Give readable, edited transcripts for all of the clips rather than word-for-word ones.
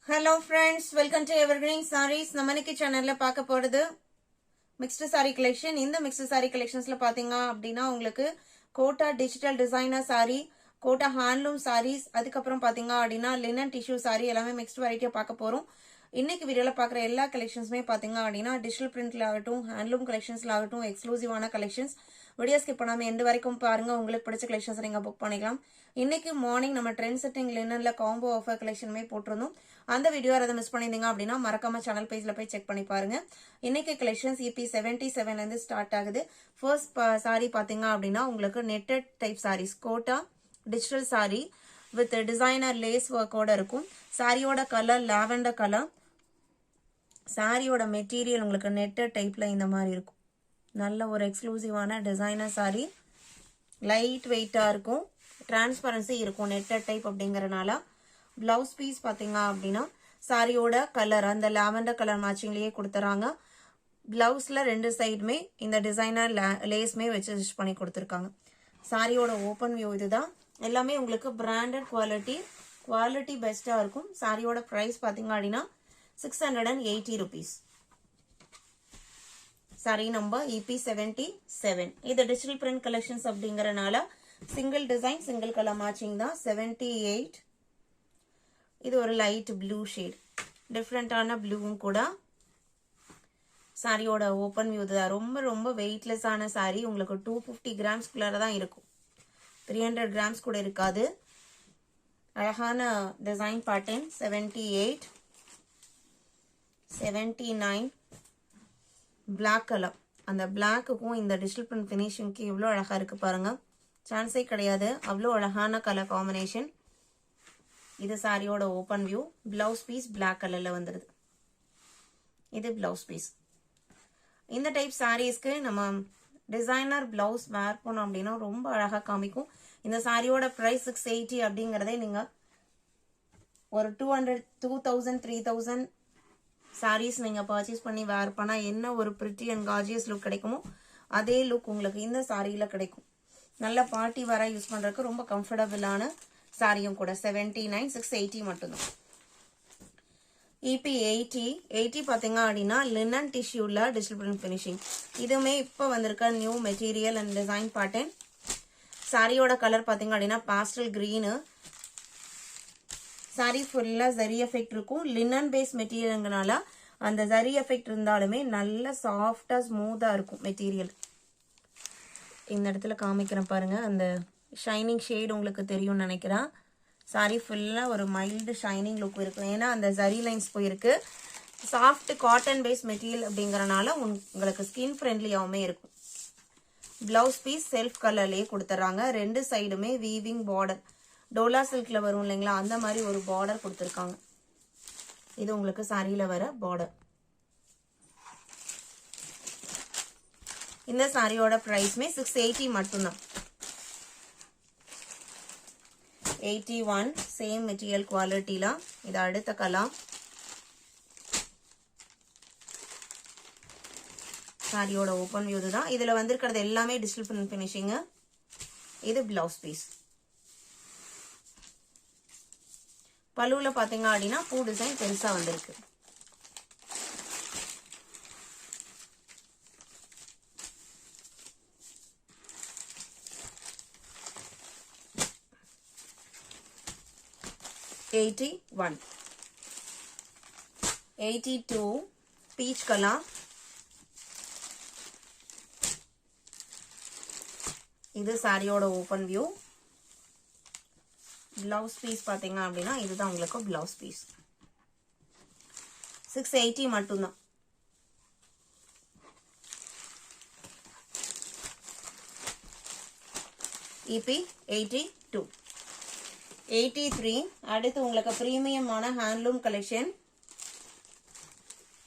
Hello friends, welcome to Evergreen Sarees. நம்ம இன்னைக்கு சேனல்ல பார்க்க போறது mixed saree collection. இந்த mixed saree collectionsல பாத்தீங்க அப்படின்னா உங்களுக்கு Kota digital designer saree, Kota handloom sarees, அதுக்கப்புறம் பாத்தீங்க அப்படின்னா லினன் டிஷ்யூ saree எல்லாமே மிக்ஸ்ட் வெரைட்டியா பார்க்க போறோம். இன்னைக்கு வீடியோல பாக்குற எல்லா கலெக்ஷன்ஸுமே பாத்தீங்க அப்படின்னா டிஜிட்டல் பிரிண்ட்ல ஆகட்டும், ஹேண்ட்லூம் கலெக்ஷன்ஸ்ல ஆகட்டும், எக்ஸ்க்ளூசிவான கலெக்ஷன்ஸ். வீடியோ ஸ்கிப் பண்ணாம எண்டு வரைக்கும் பாருங்க, உங்களுக்கு பிடிச்ச கலெக்ஷன்ஸ் நீங்க புக் பண்ணிக்கலாம். இன்னைக்கு மார்னிங் நம்ம ட்ரெண்ட் செட்டிங் லினன்ல காம்போ ஆஃபர் கலெக்ஷனுமே போட்டிருந்தோம். அந்த வீடியோ அதை மிஸ் பண்ணிருந்தீங்க அப்படின்னா மறக்காம சேனல் பேஜ்ல போய் செக் பண்ணி பாருங்க. இன்னைக்கு கலெக்ஷன்ஸ் EP 77 இருந்து ஸ்டார்ட் ஆகுது. ஃபர்ஸ்ட் சாரி பாத்தீங்க அப்படின்னா உங்களுக்கு netted type saris, Kota digital sari with designer lace ஒர்க்கோட இருக்கும். சாரியோட கலர் லாவெண்டர் கலர். சாரியோட மெட்டீரியல் உங்களுக்கு நெட்டட் டைப்ல இந்த மாதிரி இருக்கும். நல்ல ஒரு எக்ஸ்க்ளூசிவான டிசைனர் சாரி, லைட் வெயிட்டா இருக்கும், டிரான்ஸ்பரன்சி இருக்கும் நெட்டட் டைப் அப்படிங்கறனால. பிளவுஸ் பீஸ் பாத்தீங்க அப்படின்னா சாரியோட கலர் அந்த லாவெண்டர் கலர் மேட்சிங்லயே கொடுத்துறாங்க. பிளவுஸ்ல ரெண்டு சைடுமே இந்த டிசைனர் லேஸ்மே வச்சு ஸ்டிச் பண்ணி கொடுத்துருக்காங்க. சாரியோட ஓப்பன் வியூ இதுதான். எல்லாமே உங்களுக்கு பிராண்டட் குவாலிட்டி பெஸ்டா இருக்கும். சாரியோட பிரைஸ் பாத்தீங்க அப்படின்னா 680 rupees. Sorry number EP 77. இது டிஜிட்டல் பிரிண்ட் கலெக்ஷன்ஸ் அப்படிங்கறனால single design single colour matching தான். 78. இது ஒரு லைட் ப்ளூ ஷேட், டிஃப்ரெண்டான ப்ளூவும் கூட. சாரியோட ஓப்பன் வியூ தான். ரொம்ப ரொம்ப வெயிட்லெஸ் ஆன சாரி. உங்களுக்கு 250 கிராம்ஸ்குள்ளார தான் இருக்கும், 300 கிராம்ஸ் கூட இருக்காது. அழகான டிசைன் பேட்டர்ன். 78, 79 black colour. அந்த பிளாக்குக்கும் இந்த டிஜிட்டல் பிரிண்ட் ஃபினிஷிங்க்கு எவ்வளோ அழகா இருக்கு பாருங்க, சான்ஸே கிடையாது. அவ்வளோ அழகான கலர் காம்பினேஷன். இது சாரியோட open view. Blouse piece black கலர்ல வந்துருது. இது பிளவுஸ் பீஸ். இந்த டைப் சாரீஸ்க்கு நம்ம டிசைனர் பிளவுஸ் வேர் பண்ணோம் அப்படின்னா ரொம்ப அழகா காமிக்கும். இந்த சாரியோட பிரைஸ் 680 அப்படிங்கறதே நீங்க ஒரு 200, 2000, 3000 சாரீஸ் நீங்க பர்ச்சேஸ் பண்ணி வேர் பண்ணா என்ன ஒரு பிரிட்டி அண்ட் கார்ஜியஸ் லுக் கிடைக்குமோ அதே லுக் உங்களுக்கு இந்த சாரியில கிடைக்கும். நல்ல பார்ட்டி வேற யூஸ் பண்றதுக்கு ரொம்ப கம்ஃபர்டபுளான சாரியும் கூட. 79, 680 மட்டும்தான். EP 80 பாத்தீங்க அப்படின்னா லினன் டிஷ்யூல டிஜிட்டல் பிரிண்ட் பினிஷிங். இதுவுமே இப்ப வந்திருக்க new material and design pattern. சாரியோட கலர் பாத்தீங்க அப்படின்னா பாஸ்டல் கிரீனு. சாரி ஃபுல்லா ஜரி எஃபெக்ட் இருக்கும். லினன் பேஸ் மெட்டீரியல்ங்கனால அந்த ஜரி எஃபெக்ட் இருந்தாலுமே நல்ல சாஃப்டா ஸ்மூத்தா இருக்கும் மெட்டீரியல். இந்த இடத்துல காமிக்கிறேன் பாருங்க, அந்த ஷைனிங் ஷேட் உங்களுக்கு தெரியும்னு நினைக்கிறேன். சாரி ஃபுல்லா ஒரு மைல்டு ஷைனிங் லுக் இருக்கும். ஏன்னா அந்த ஜரி லைன்ஸ் போயிருக்கு. சாஃப்ட் காட்டன் பேஸ் மெட்டீரியல் அப்படிங்கறனால உங்களுக்கு ஸ்கின் ஃப்ரெண்ட்லியாவுமே இருக்கும். பிளவுஸ் பீஸ் செல்ஃப் கலர்லயே கொடுத்துறாங்க. ரெண்டு சைடுமே வீவிங் பார்டர், டோலா சில்க்ல வரும் இல்லைங்களா, அந்த மாதிரி ஒரு பார்டர் கொடுத்துருக்காங்க. இது உங்களுக்கு சாரியில வர பார்டர். இந்த சாரியோட பிரைஸ்மே 680 மட்டும்தான். 81 சேம் மெட்டீரியல் குவாலிட்டில. இது அடுத்த கலர். சாரியோட ஓப்பன் வியூ தான். இதுல வந்திருக்கிறது எல்லாமே டிஜிட்டல் பிரிண்ட் பினிஷிங். இது பிளவுஸ் பீஸ். பல்லுல பாத்தீங்க அப்படின்னா பூ டிசைன் பெருசா வந்திருக்கு. $81, 82 பீச் கலர். இது சாரியோட ஓப்பன் வியூ. பிளவுஸ் பீஸ் பாத்தீங்க அப்படின்னா இதுதான் உங்களுக்கு பிளவுஸ் பீஸ். 680 மட்டும்தான். EP 82. 83 அடுத்து உங்களுக்கு பிரீமியமான ஹேண்ட்லூம் கலெக்ஷன்.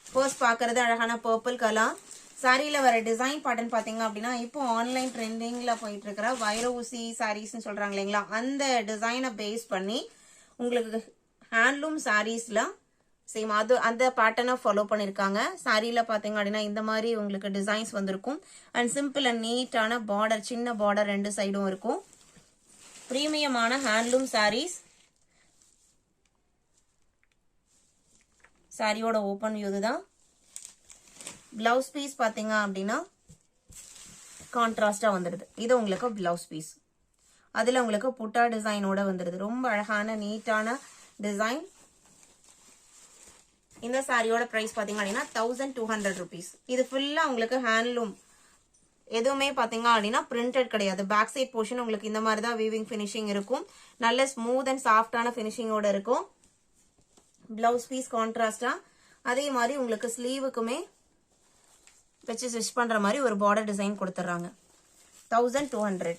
ஃபர்ஸ்ட் பாக்குறது அழகான பர்பிள் கலர். சாரியில வர டிசைன் பேட்டர்ன் பாத்தீங்க அப்படின்னா இப்போ ஆன்லைன் ட்ரெண்டிங்ல போயிட்டு இருக்கிற வைர ஊசி சாரீஸ் சொல்றாங்க இல்லைங்களா, அந்த டிசைனை பேஸ் பண்ணி உங்களுக்கு ஹேண்ட்லூம் சாரீஸ்ல சேம் அது அந்த பேட்டர்னை ஃபாலோ பண்ணிருக்காங்க. சாரியில பாத்தீங்க அப்படின்னா இந்த மாதிரி உங்களுக்கு டிசைன்ஸ் வந்திருக்கும். அண்ட் சிம்பிள் அண்ட் நீட்டான பார்டர், சின்ன பார்டர் ரெண்டு சைடும் இருக்கும். பிரீமியமான ஹேண்ட்லூம் சாரீஸ். சாரியோட ஓப்பன் வியூ இதுதான். பிளவுஸ் பீஸ் பாத்தீங்க அப்படின்னா கான்ட்ராஸ்டா வந்துடுது. இது உங்களுக்கு பிளவுஸ் பீஸ். அதுல உங்களுக்கு புட்டா டிசைனோட வந்துடுது. ரொம்ப அழகான நீட்டான டிசைன். இந்த சாரியோட பிரைஸ் பாத்தீங்க அப்படின்னா 1200 rupees. இது ஃபுல்லா உங்களுக்கு ஹேண்ட்லூம். எதுவுமே பாத்தீங்க அப்படின்னா பிரிண்டட் கிடையாது. பேக் சைட் போர்ஷன் உங்களுக்கு இந்த மாதிரி தான் வீவிங் பினிஷிங் இருக்கும். நல்ல ஸ்மூத் அண்ட் சாஃப்டான பினிஷிங்கோட இருக்கும். பிளவுஸ் பீஸ் கான்ட்ராஸ்டா. அதே மாதிரி உங்களுக்கு ஸ்லீவுக்குமே வச்சு ஸ்டிச் பண்ற மாதிரி ஒரு பார்டர் டிசைன் கொடுத்துறாங்க. 1200.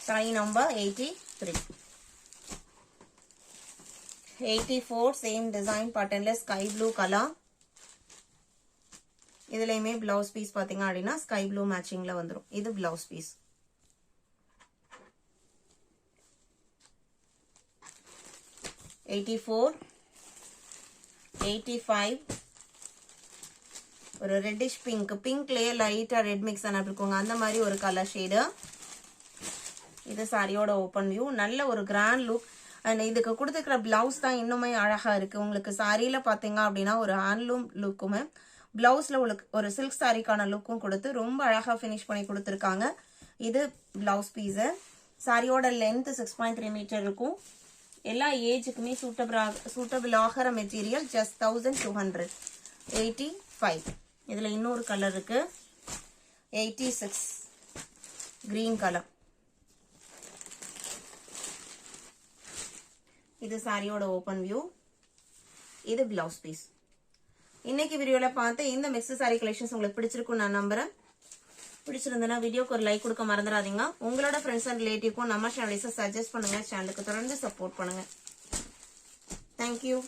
சாரி நம்பர் 83. 84 சேம் டிசைன் பாட்டன்ல ஸ்கை ப்ளூ கலர். இதுலயுமே பிளவுஸ் பீஸ் பாத்தீங்க அப்படின்னா ஸ்கை ப்ளூ மேட்சிங்ல வந்துரும். இது பிளவுஸ் பீஸ். 84, 85 ஒரு ரெட்டிஷ் பிங்க். பிங்க்லயே லைட்டா ரெட் மிக்ஸ் ஆன இருக்குங்க. அந்த மாதிரி ஒரு கலர் ஷேடு. இது சாரியோட ஓப்பன் வியூ. நல்ல ஒரு கிராண்ட் லுக். அண்ட் இதுக்கு கொடுத்துருக்கிற பிளவுஸ் தான் இன்னுமே அழகா இருக்கு. உங்களுக்கு சாரியில பாத்தீங்க அப்படின்னா ஒரு ஹேண்ட்லூம் லுக்குமே பிளவுஸ்ல ஒரு சில்க் சாரிக்கான லுக்கும் கொடுத்து ரொம்ப அழகா பினிஷ் பண்ணி கொடுத்துருக்காங்க. இது பிளவுஸ் பீஸ். சாரியோட லென்த் 6.3 மீட்டர் இருக்கும். எல்லா ஏஜுக்குமே சூட்டபிள் ஆகிற மெட்டீரியல். ஜஸ்ட் 1200. 85. இதுல இன்னொரு கலர் இருக்கு. 86 கிரீன் கலர். இது சாரியோட ஓப்பன் வியூ. இது பிளவுஸ் பீஸ். இன்னைக்கு வீடியோல பார்த்து இந்த மிக்ஸ்டு சாரி கலெக்ஷன்ஸ் உங்களுக்கு பிடிச்சிருக்கும் நான் நம்புறேன். பிடிச்சிருந்தனா வீடியோக்கு ஒரு லைக் கொடுக்க மறந்துடாதீங்க. உங்களோட ஃப்ரெண்ட்ஸ் அண்ட் ரிலேட்டிவ்க்கும் நம்ம சேனலை சஜஸ்ட் பண்ணுங்க. சேனலுக்கு தொடர்ந்து சப்போர்ட் பண்ணுங்க. தேங்க்யூ.